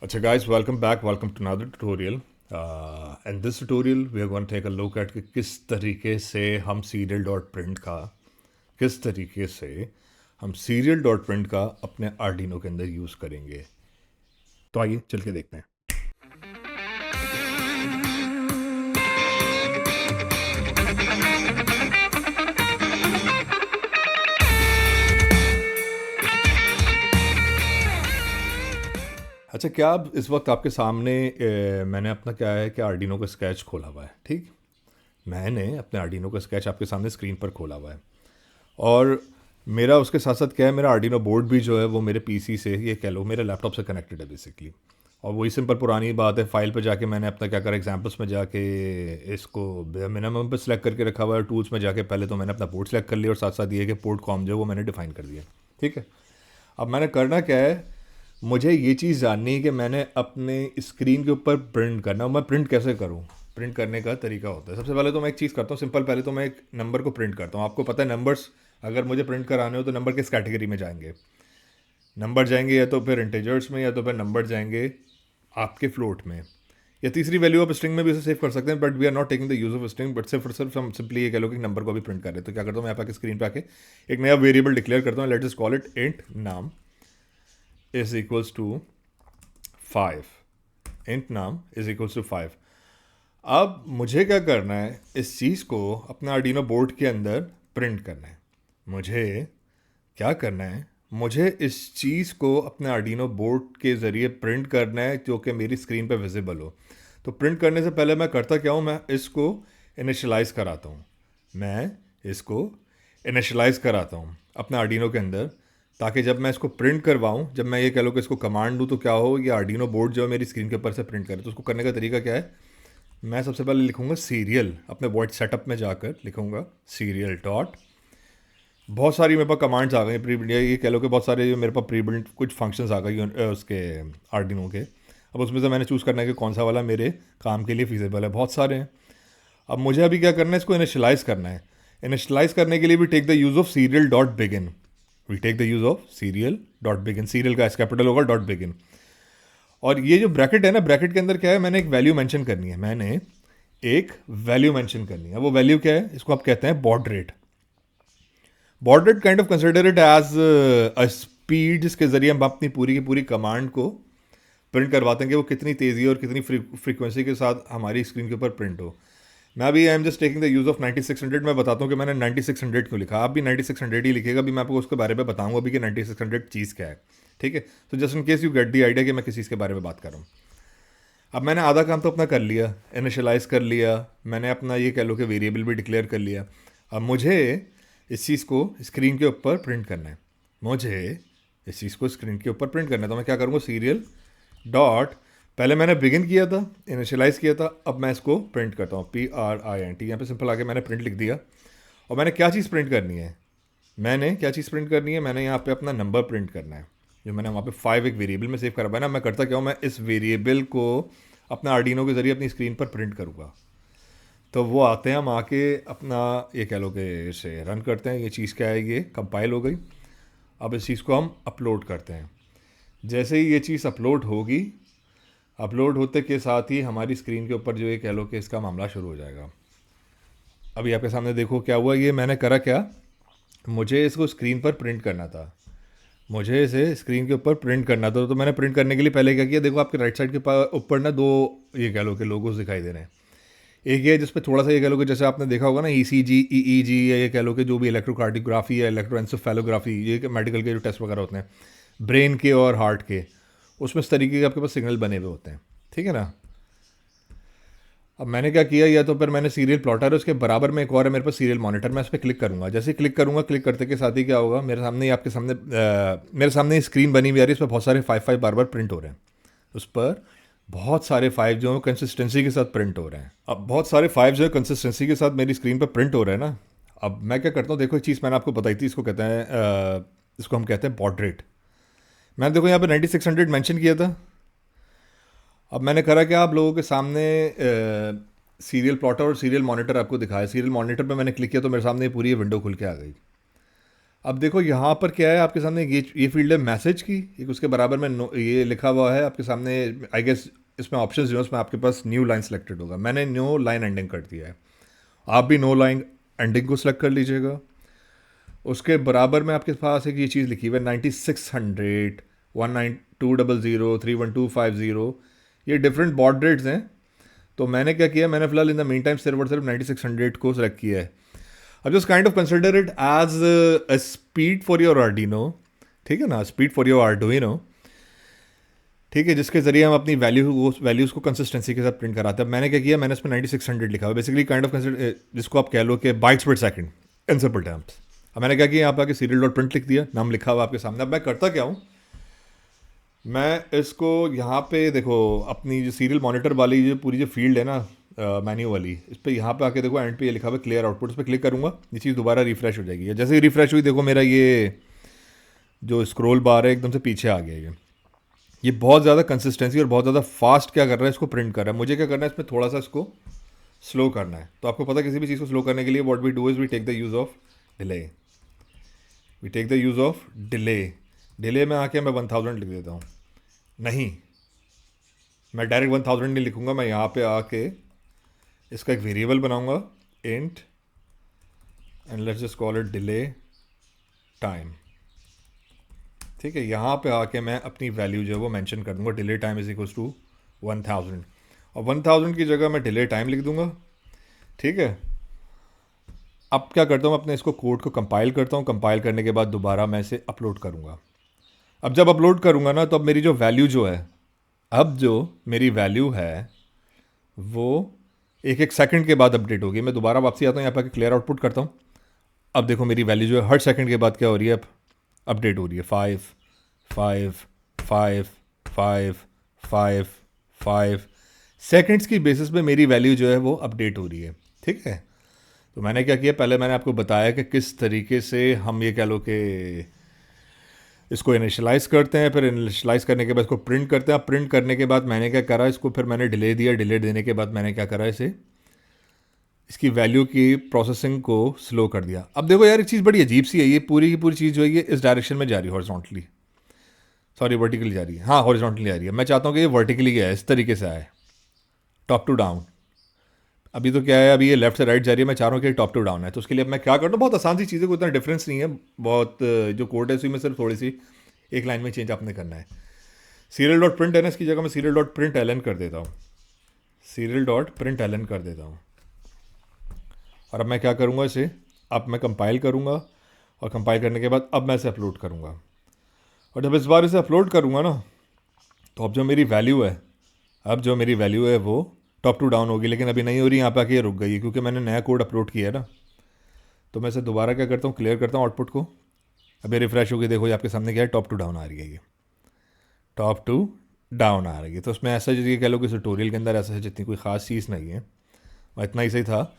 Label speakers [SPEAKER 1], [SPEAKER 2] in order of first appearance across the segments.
[SPEAKER 1] Okay guys, welcome back. Welcome to another tutorial. In this tutorial, we are going to take a look at कि किस तरीके से हम serial dot print का किस तरीके से हम serial dot print का अपने Arduino के अंदर यूज़ करेंगे. तो आइए चल के देखते हैं. अच्छा, क्या अब इस वक्त आपके सामने मैंने अपना क्या है कि आर्डिनो का स्केच खोला हुआ है. ठीक, मैंने अपने आर्डिनो का स्केच आपके सामने स्क्रीन पर खोला हुआ है और मेरा उसके साथ साथ क्या है, मेरा आर्डिनो बोर्ड भी जो है वो मेरे पीसी से, ये कह लो मेरे लैपटॉप से कनेक्टेड है बेसिकली. और वही सिंपल पुरानी बात है, फाइल पर जाके मैंने अपना क्या करा, एग्जाम्पल्स में जाके इसको मिनिमम पर सेलेक्ट करके रखा हुआ है. टूल्स में जाके पहले तो मैंने अपना पोर्ट सेलेक्ट कर लिया और साथ साथ ये कि पोर्ट कॉम जो है वो मैंने डिफाइन कर दिया. ठीक है, अब मैंने करना क्या है, मुझे ये चीज़ जाननी है कि मैंने अपने स्क्रीन के ऊपर प्रिंट करना. मैं प्रिंट कैसे करूँ, प्रिंट करने का तरीका होता है. सबसे पहले तो मैं एक चीज़ करता हूँ सिंपल, पहले तो मैं एक नंबर को प्रिंट करता हूँ. आपको पता है नंबर्स अगर मुझे प्रिंट कराने हो तो नंबर किस कैटेगरी में जाएंगे. नंबर जाएंगे या तो फिर इंटीजर्स में, या तो फिर नंबर जाएंगे आपके फ्लोट में, या तीसरी वैल्यू ऑफ स्ट्रिंग में भी उसे सेव कर सकते हैं. But we are not taking the use of string, but सिर्फ हम सिंपली ये कह लो कि नंबर को भी प्रिंट कर रहे हैं. तो क्या करता हूँ मैं यहाँ पे स्क्रीन पे आके एक नया वेरिएबल डिक्लेयर करता हूँ. Let us call it int नाम इज इक्वल्स टू 5. इंट नाम इज इक्वल्स टू 5. अब मुझे क्या करना है, इस चीज़ को अपना आर्डिनो बोर्ड के अंदर प्रिंट करना है. मुझे क्या करना है, मुझे इस चीज़ को अपने आर्डिनो बोर्ड के ज़रिए प्रिंट करना है जो कि मेरी स्क्रीन पे विजिबल हो. तो प्रिंट करने से पहले मैं करता क्या हूँ, मैं इसको इनिशियलाइज़ कराता हूँ. मैं इसको इनिशियलाइज़ कराता हूँ अपने आर्डिनो के अंदर, ताकि जब मैं इसको प्रिंट करवाऊँ, जब मैं ये कह लो कि इसको कमांड दूँ तो क्या हो, ये आर्डिनो बोर्ड जो है मेरी स्क्रीन के ऊपर से प्रिंट करे. तो उसको करने का तरीका क्या है, मैं सबसे पहले लिखूँगा सीरियल. अपने बोर्ड सेटअप में जाकर लिखूँगा सीरियल डॉट, बहुत सारी मेरे पास कमांड्स आ गई प्री बिल्ड, ये कह लो कि बहुत सारे मेरे पास प्री बिल्ड कुछ फंक्शंस आ गई उसके आर्डिनो के. अब उसमें से मैंने चूज़ करना है कि कौन सा वाला मेरे काम के लिए फीजेबल है. बहुत सारे हैं. अब मुझे अभी क्या करना है, इसको इनिशियलाइज़ करना है. इनिशियलाइज़ करने के लिए भी take the use of serial dot begin. We take the use of serial dot begin. Serial का एस कैपिटल होगा, डॉट बिगिन. और ये जो ब्रैकेट है ना, ब्रैकेट के अंदर क्या है, मैंने एक वैल्यू मेंशन करनी है. मैंने एक वैल्यू मेंशन करनी है. वो वैल्यू क्या है, इसको आप कहते हैं baud rate. Baud rate kind of consider it as a speed जिसके जरिए हम अपनी पूरी की पूरी कमांड को प्रिंट करवाते हैं कि वो कितनी तेज़ी और कितनी फ्रीक्वेंसी के साथ हमारी स्क्रीन के ऊपर प्रिंट हो. मैं अभी I am just taking the use of 9600. मैं बताता हूँ कि मैंने 9600 क्यों लिखा. आप भी 9600 ही लिखेगा. अभी मैं आपको उसके बारे में बताऊँगा अभी कि 9600 चीज़ क्या है. ठीक है, तो just in case you get the idea कि मैं किस चीज़ के बारे में बात कर रहा हूँ. अब मैंने आधा काम तो अपना कर लिया, इनिशियलाइज़ कर लिया, मैंने अपना ये कह लो कि वेरिएबल भी डिक्लेयर कर लिया. अब मुझे इस चीज़ को स्क्रीन के ऊपर प्रिंट करना है. मुझे इस चीज़ को स्क्रीन के ऊपर प्रिंट करना है. तो मैं क्या करूँगा, सीरियल डॉट, पहले मैंने बिगिन किया था, इनिशियलाइज़ किया था, अब मैं इसको प्रिंट करता हूँ. PRINT, यहाँ पे सिंपल आके मैंने प्रिंट लिख दिया. और मैंने क्या चीज़ प्रिंट करनी है, मैंने क्या चीज़ प्रिंट करनी है, मैंने यहाँ पे अपना नंबर प्रिंट करना है जो मैंने वहाँ पे 5 एक वेरिएबल में सेव करा हुआ है ना. मैं करता क्या हूँ, मैं इस वेरिएबल को अपना आर्डिनो के ज़रिए अपनी स्क्रीन पर प्रिंट करूँगा. तो वो आते हैं, हम आके अपना ये कह लो कि इसे रन करते हैं. ये चीज़ क्या है, ये कंपाइल हो गई. अब इस चीज़ को हम अपलोड करते हैं. जैसे ही ये चीज़ अपलोड होगी, अपलोड होते के साथ ही हमारी स्क्रीन के ऊपर जो ये कह लो कि इसका मामला शुरू हो जाएगा. अभी आपके सामने देखो क्या हुआ. ये मैंने करा क्या, मुझे इसको स्क्रीन पर प्रिंट करना था, मुझे इसे स्क्रीन के ऊपर प्रिंट करना था. तो मैंने प्रिंट करने के लिए पहले क्या किया, देखो आपके राइट साइड के ऊपर ना दो ये कह लो कि लोगोस दिखाई दे रहे हैं. एक ये जिस पर थोड़ा सा ये कह लो कि जैसे आपने देखा होगा ना ECG EEG, या ये कह लो कि जो भी इलेक्ट्रोकार्डियोग्राफी या इलेक्ट्रोएंसेफेलोग्राफी, ये मेडिकल के जो टेस्ट वगैरह होते हैं ब्रेन के और हार्ट के, उसमें इस तरीके के आपके पास सिग्नल बने हुए होते हैं. ठीक है ना. अब मैंने क्या किया, या तो फिर मैंने सीरियल प्लॉटर है, उसके बराबर में एक और है मेरे पास सीरियल मॉनिटर. मैं इस पर क्लिक करूँगा. जैसे ही क्लिक करूँगा, क्लिक करते के साथ ही क्या होगा, मेरे सामने आपके सामने मेरे सामने स्क्रीन बनी हुई आ रही है. इस पर बहुत सारे 5 बार बार प्रिंट हो रहे हैं. उस पर बहुत सारे 5 जो कंसिस्टेंसी के साथ प्रिंट हो रहे हैं. अब बहुत सारे 5 जो है कंसिस्टेंसी के साथ मेरी स्क्रीन पर प्रिंट हो रहे हैं ना. अब मैं क्या करता हूँ, देखो एक चीज़ मैंने आपको बताई थी, इसको कहते हैं इसको हम कहते हैं बॉड रेट. मैंने देखो यहाँ पे 9600 मेंशन किया था. अब मैंने करा कि आप लोगों के सामने सीरियल प्लॉटर और सीरियल मॉनिटर आपको दिखाया. सीरियल मॉनिटर पे मैंने क्लिक किया तो मेरे सामने पूरी ये विंडो खुल के आ गई. अब देखो यहाँ पर क्या है आपके सामने, ये फील्ड है मैसेज की, एक उसके बराबर में ये लिखा हुआ है आपके सामने। आई गेस इसमें ऑप्शंस जो है उसमें आपके पास न्यू लाइन सेलेक्टेड होगा, मैंने न्यू लाइन एंडिंग कर दिया है। आप भी नो लाइन एंडिंग को सिलेक्ट कर लीजिएगा। उसके बराबर में आपके पास एक ये चीज़ लिखी हुई है 9600, 19200, 31250, ये डिफरेंट बॉड रेट्स हैं। तो मैंने क्या किया, मैंने फिलहाल इन द मीन टाइम सिर्फ 9600 को सिलेक्ट किया है। अब just kind of consider it as a speed for your Arduino, ठीक है ना, स्पीड फॉर योर आर्डुइनो, ठीक है, जिसके जरिए हम अपनी वैल्यूज़ को कंसिस्टेंसी के साथ प्रिंट कराते हैं। मैंने क्या किया, मैंने इसमें 9600 लिखा हुआ, बेसिकली काइंड ऑफ कंसिडर, जिसको आप कह लो कि बाइट्स पर सेकंड इन सिंपल टर्म्स। अब मैंने क्या किया, यहाँ पे आके सीरियल डॉट प्रिंट लिख दिया, नाम लिखा हुआ आपके सामने। अब मैं करता क्या हूँ, मैं इसको यहाँ पे देखो अपनी जो सीरियल मॉनिटर वाली जो पूरी जो फील्ड है ना मेन्यू वाली, इस पर यहाँ पे आके देखो एंड पे ये लिखा हुआ है क्लियर आउटपुट, इस पर क्लिक करूँगा, ये चीज़ दोबारा रिफ्रेश हो जाएगी। जैसे ही रिफ्रेश हुई देखो मेरा ये जो स्क्रॉल बार है एकदम से पीछे आ गया। ये बहुत ज़्यादा कंसिस्टेंसी और बहुत ज़्यादा फास्ट क्या कर रहा है, इसको प्रिंट कर रहा है। मुझे क्या करना है, इसमें थोड़ा सा इसको स्लो करना है। तो आपको पता है किसी भी चीज़ को स्लो करने के लिए what we do is we take the use of delay, we take the use of delay. Delay में आके मैं 1000 लिख देता हूँ। नहीं, मैं डायरेक्ट 1000 नहीं लिखूँगा, मैं यहाँ पे आके इसका एक वेरिएबल बनाऊँगा, int, and let's just call it delay time, ठीक है। यहाँ पे आके मैं अपनी वैल्यू जो है वो मेंशन कर दूँगा, delay time is equals to 1000, और 1000 की जगह मैं डिले टाइम लिख दूँगा, ठीक है। अब क्या करता हूँ, अपने इसको कोड को कंपाइल करता हूँ, कंपाइल करने के बाद दोबारा मैं इसे अपलोड करूँगा। अब जब अपलोड करूँगा ना, तो अब मेरी जो वैल्यू जो है, अब जो मेरी वैल्यू है वो एक एक सेकंड के बाद अपडेट होगी। मैं दोबारा वापसी आता हूँ, यहाँ पर क्लियर आउटपुट करता हूँ। अब देखो मेरी वैल्यू जो है हर सेकंड के बाद क्या हो रही है, अब अपडेट हो रही है। 5 5 5 5 5 5 सेकंड्स की बेसिस पे मेरी वैल्यू जो है वो अपडेट हो रही है, ठीक है। तो मैंने क्या किया, पहले मैंने आपको बताया कि किस तरीके से हम ये कह लो कि इसको इनिशियलाइज़ करते हैं, फिर इनिशियलाइज़ करने के बाद इसको प्रिंट करते हैं। प्रिंट करने के बाद मैंने क्या करा, इसको फिर मैंने डिले दिया, डिले देने के बाद मैंने क्या करा, इसे इसकी वैल्यू की प्रोसेसिंग को स्लो कर दिया। अब देखो यार एक चीज़ बड़ी अजीब सी है, ये पूरी की पूरी चीज़ जो है ये इस डायरेक्शन में जा रही है, हॉरिजॉन्टली, सॉरी वर्टिकली जा रही है, हाँ हॉरिजॉन्टली जा रही है। मैं चाहता हूँ कि ये वर्टिकली क्या है, इस तरीके से आए, टॉप टू डाउन। अभी तो क्या है, अभी ये लेफ्ट से राइट जा रही है, मैं चाह रहा हूँ कि टॉप टू डाउन है। तो उसके लिए अब मैं क्या करता हूँ, बहुत आसान सी चीज़ें, कोई इतना डिफरेंस नहीं है, बहुत जो कोड है उसी में सिर्फ थोड़ी सी एक लाइन में चेंज आपने करना है। सीरियल डॉट प्रिंट एन, इसकी जगह मैं serial dot print L N कर देता हूँ, serial dot print L N कर देता हूँ। और अब मैं क्या करूँगा, इसे अब मैं कंपाइल करूँगा, और कंपाइल करने के बाद अब मैं इसे अपलोड करूँगा। और जब इस बार इसे अपलोड करूँगा ना, तो अब जो मेरी वैल्यू है, अब जो मेरी वैल्यू है वो टॉप टू डाउन होगी, लेकिन अभी नहीं हो रही, यहाँ पे आके ये रुक गई है क्योंकि मैंने नया कोड अपलोड किया है ना। तो मैं इसे दोबारा क्या करता हूँ, क्लियर करता हूँ आउटपुट को। अभी रिफ्रेश होगी, देखो ये आपके सामने क्या है, टॉप टू डाउन आ रही है, ये टॉप टू डाउन आ रही है। तो उसमें ऐसा ये कह लो कि ट्यूटोरियल के अंदर ऐसा जितनी कोई ख़ास चीज़ नहीं है, इतना ही सही था।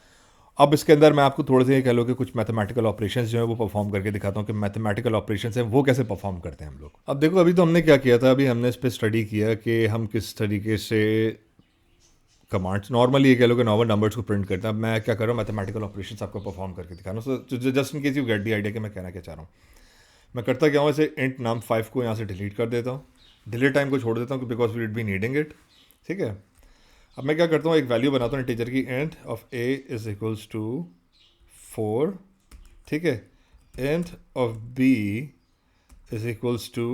[SPEAKER 1] अब इसके अंदर मैं आपको थोड़े से ये कह लो कि कुछ मैथमेटिकल ऑपरेशंस जो है वो परफॉर्म करके दिखाता हूँ कि मैथमेटिकल ऑपरेशंस हैं वो कैसे परफॉर्म करते हैं हम लोग। अब देखो अभी तो हमने क्या किया था, अभी हमने इस पर स्टडी किया कि हम किस तरीके से कमांड्स नॉर्मली ये कह लो कि नॉर्मल नंबर्स को प्रिंट करते हैं। अब मैं क्या कर रहा हूँ, मैथमेटिकल ऑपरेशंस आपको परफॉर्म करके दिखा रहा हूँ, so just in case you get the idea कि मैं कहना क्या चाह रहा हूँ। मैं करता क्या हूँ, इसे इंट नाम 5 को यहाँ से डिलीट कर देता हूँ, डिलीट टाइम को छोड़ देता हूँ because we will be needing it, ठीक है। अब मैं क्या करता हूँ, एक वैल्यू बनाता हूँ इंटीजर की, int of a is equals to 4, ठीक है, int of b is equals to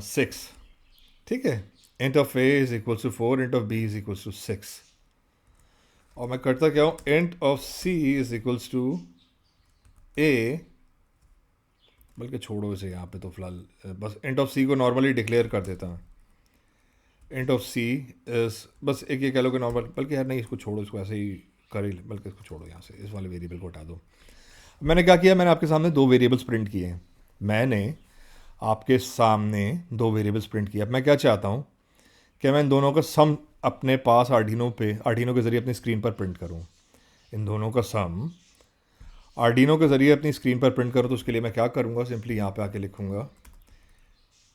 [SPEAKER 1] 6, ठीक है, int of a is equals to 4, int of b is equals to 6। और मैं करता क्या हूँ, int of c is equals to a, बल्कि छोड़ो इसे यहाँ पे, तो फिलहाल बस इंट ऑफ सी को नॉर्मली डिक्लेयर कर देता हूँ। इंट ऑफ सी इज बस एक ये कह लो कि नॉर्मल, बल्कि यार नहीं इसको छोड़ो, इसको ऐसे ही कर ही, बल्कि इसको छोड़ो, यहाँ से इस वाले वेरिएबल को हटा दो। मैंने क्या किया, मैंने आपके सामने दो वेरिएबल्स प्रिंट किए हैं, मैंने आपके सामने दो वेरिएबल्स प्रिंट किया। अब मैं क्या चाहता हूँ कि मैं इन दोनों का सम अपने पास आर्डिनो के ज़रिए अपनी स्क्रीन पर प्रिंट करूँ। इन दोनों का सम आर्डिनो के ज़रिए अपनी स्क्रीन पर प्रिंट करूँ। तो उसके लिए मैं क्या करूँगा, सिंपली यहाँ पे आके लिखूँगा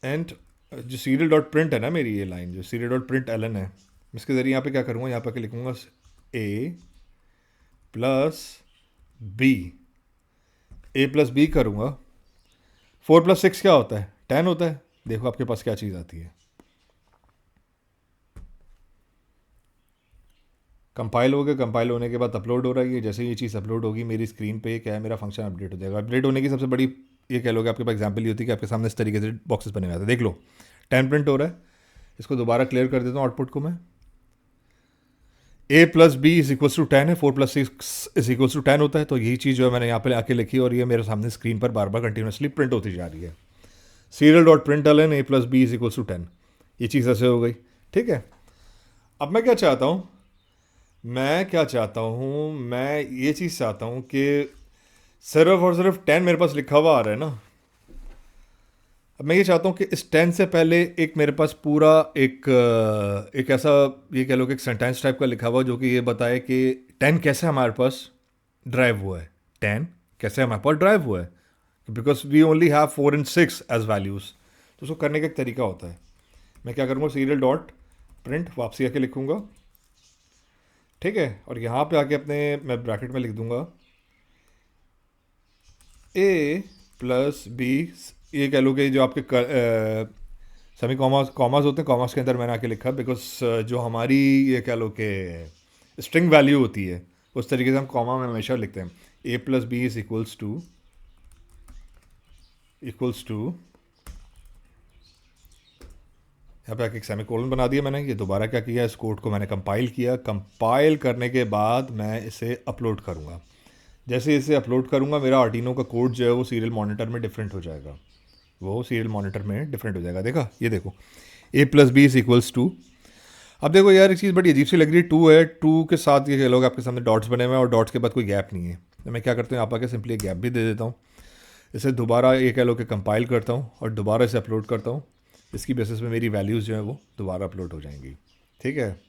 [SPEAKER 1] एंड जो सीरियल डॉट प्रिंट है ना, मेरी ये लाइन जो serial dot print L N है, इसके ज़रिए यहाँ पे क्या करूँगा, यहाँ पे आके लिखूँगा ए प्लस बी ए प्लस बी करूँगा, 4+6 क्या होता है? 10 होता है। देखो आपके पास क्या चीज़ आती है। कंपाइल हो गया, कंपाइल होने के बाद अपलोड हो रहा है। ये जैसे ये चीज़ अपलोड होगी मेरी स्क्रीन पे, क्या है, मेरा फंक्शन अपडेट हो जाएगा। अपडेट होने की सबसे बड़ी ये कह लो कि आपके पास एग्जाम्पल ये होती है कि आपके सामने इस तरीके से बॉक्सेस बने हुए आते हैं। देख लो 10 प्रिंट हो रहा है। इसको दोबारा क्लियर कर देता हूँ आउटपुट को मैं। a plus B is equals to 10 है, 4+6 इज इक्वल्स टू 10 होता है। तो यही चीज़ जो है मैंने यहाँ पे आके लिखी और ये मेरे सामने स्क्रीन पर बार बार कंटिन्यूसली प्रिंट होती जा रही है। Serial dot print ln a plus B is equals to 10, ये चीज़ ऐसे हो गई। ठीक है, अब मैं क्या चाहता हूँ, मैं ये चीज़ चाहता हूँ कि सिर्फ और सिर्फ 10 मेरे पास लिखा हुआ आ रहा है ना। अब मैं ये चाहता हूँ कि इस 10 से पहले एक मेरे पास पूरा एक ऐसा ये कह लो कि एक सेंटेंस टाइप का लिखा हुआ जो कि ये बताए कि 10 कैसे हमारे पास ड्राइव हुआ है। 10 कैसे हमारे पास ड्राइव हुआ है, because we only have 4 and 6 as values. तो उसको करने का एक तरीका होता है। मैं क्या करूँगा, सीरियल डॉट प्रिंट वापसी आके लिखूँगा। ठीक है, और यहाँ पे आके अपने मैं ब्रैकेट में लिख दूँगा a प्लस बी। ये कह लो कि जो आपके सेमी कॉमास होते हैं, कॉमास के अंदर मैंने आके लिखा बिकॉज जो हमारी ये कह लो कि स्ट्रिंग वैल्यू होती है उस तरीके से हम कॉमा में हमेशा लिखते हैं। a plus B is equals to यहाँ पे आके एक सेमी कोलन बना दिया मैंने। ये दोबारा क्या किया, इस कोड को मैंने कंपाइल किया। कंपाइल करने के बाद मैं इसे अपलोड करूँगा। जैसे इसे अपलोड करूँगा मेरा आर्डिनो का कोड जो है वो सीरियल मॉनिटर में डिफरेंट हो जाएगा। देखा, ये देखो a plus B is equals to. अब देखो यार एक चीज़ बड़ी अजीब सी लग रही है, 2 है, 2 के साथ ये लोग आपके सामने डॉट्स बने हुए हैं और डॉट्स के बाद कोई गैप नहीं है। तो मैं क्या करता हूँ, यहाँ पर सिंपली गैप भी दे देता हूँ। इसे दोबारा ये कह लो कि कंपाइल करता हूँ और दोबारा इसे अपलोड करता हूँ। इसकी बेसिस पे मेरी वैल्यूज़ जो है वो दोबारा अपलोड हो जाएंगी। ठीक है,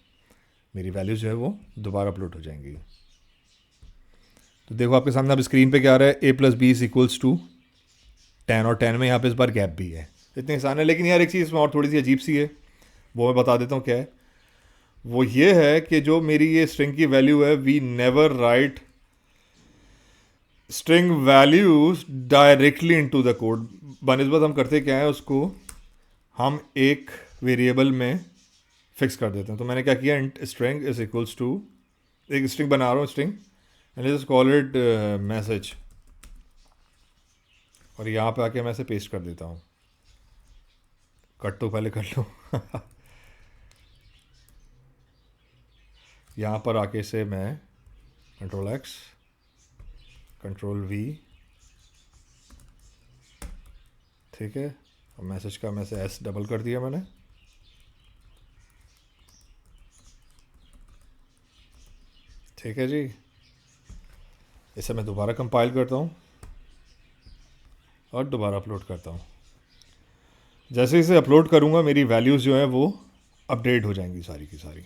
[SPEAKER 1] मेरी वैल्यूज़ जो है वो दोबारा अपलोड हो जाएंगी। तो देखो आपके सामने अब स्क्रीन पे क्या आ रहा है, a plus B is equals to 10 और 10 में यहाँ पे इस बार गैप भी है। इतने आसान है, लेकिन यार एक चीज़ इसमें और थोड़ी सी अजीब सी है, वो मैं बता देता हूँ क्या है। वो ये है कि जो मेरी ये स्ट्रिंग की वैल्यू है, we never write string values directly into the code. बनिस्बत हम करते क्या है, उसको हम एक वेरिएबल में फिक्स कर देते हैं। तो मैंने क्या किया, स्ट्रिंग इज इक्वल्स टू, एक स्ट्रिंग बना रहा हूँ string, and let's call it message, और यहाँ पे आके मैं इसे पेस्ट कर देता हूँ। कट तो पहले कर लो यहाँ पर आके से मैं Ctrl+X Ctrl+V, ठीक है, और मैसेज का मैं से S डबल कर दिया मैंने। ठीक है जी, इसे मैं दोबारा कंपाइल करता हूँ और दोबारा अपलोड करता हूँ। जैसे इसे अपलोड करूँगा मेरी वैल्यूज़ जो हैं वो अपडेट हो जाएंगी सारी की सारी।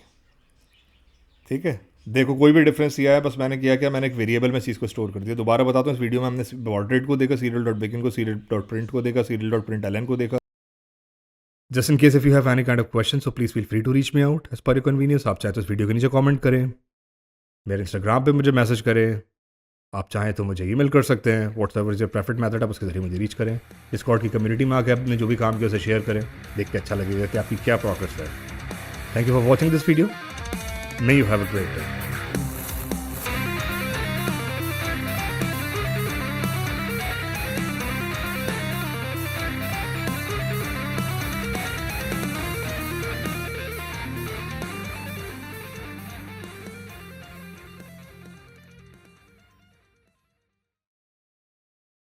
[SPEAKER 1] ठीक है, देखो कोई भी डिफरेंस नहीं आया, बस मैंने किया क्या, मैंने एक वेरिएबल में चीज़ को स्टोर कर दिया। दोबारा बताता हूँ, इस वीडियो में हमने बॉर्ड रेट को देखा, सीरियल डॉट बिगिन को, सीरियल डॉट प्रिंट को देखा, सीरियल डॉट प्रिंट ln को देखा। Just in case if you have any kind of question so please feel free to reach me out as per your convenience. आप चाहे तो इस video के नीचे कमेंट करें, मेरे इंस्टाग्राम पे मुझे मैसेज करें, आप चाहें तो मुझे ईमेल कर सकते हैं। Whatsoever is your preferred method, आप उसके जरिए मुझे रीच करें। डिस्कॉर्ड की कम्युनिटी में आके आपने जो भी काम किया उसे शेयर करें, देख के अच्छा लगेगा कि आपकी क्या प्रोग्रेस है। Thank you for watching this video, may you have a great day.